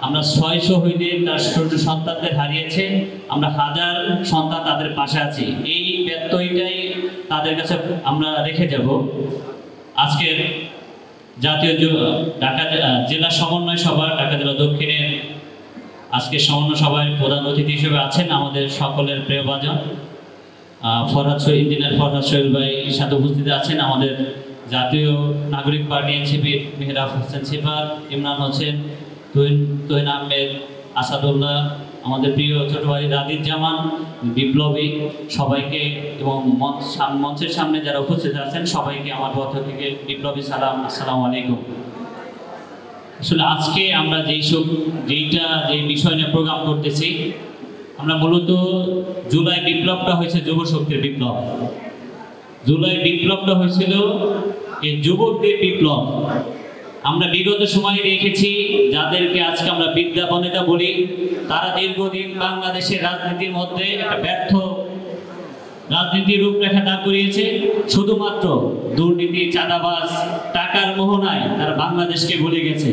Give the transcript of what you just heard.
আমরা 6 শহীদের তার ছোট সন্তানদের হারিয়েছে, আমরা হাজার সন্তান তাদের পাশে আছি। এই ব্যত্যয়টাই তাদের কাছে আমরা রেখে যাব। আজকের জাতীয় ঢাকা জেলা সমন্বয় সভা, ঢাকা জেলা দক্ষিণের আজকে সমন্বয় সভায় প্রধান অতিথি হিসেবে আছেন আমাদের সকলের প্রিয়ভাজন ইঞ্জিনিয়ার ফরহাদ সোহেল ভাই সাথে উপস্থিত আছেন। আমাদের জাতীয় নাগরিক পার্টি এনসিপির মেহরাব হোসেন সিফাত, ইমরান হোসেন, তুহিন আহমেদ, আসাদুল্লাহ, আমাদের প্রিয় ছোট ভাই রাদির জামান, বিপ্লবী, সবাইকে এবং মঞ্চের সামনে যারা উপস্থিত আছেন সবাইকে আমার পক্ষ থেকে বিপ্লবী সালাম, আসসালামু আলাইকুম। আসলে আজকে আমরা যে বিষয় নিয়ে প্রোগ্রাম করতেছি, আমরা মূলত জুলাই বিপ্লবটা হয়েছে যুব শক্তির বিপ্লব। জুলাই বিপ্লবটা হয়েছিল এই যুবকদের বিপ্লব। আমরা বিগত সময়ে দেখেছি যাদেরকে আজকে আমরা বিদ্যা বনিতা বলি, তারা দীর্ঘদিন বাংলাদেশের রাজনীতির মধ্যে একটা ব্যর্থ রাজনীতির রূপরেখা দাঁড় করিয়েছে। শুধুমাত্র দুর্নীতি, চাঁদাবাজ, টাকার মোহনায় তারা বাংলাদেশকে ভুলে গেছে।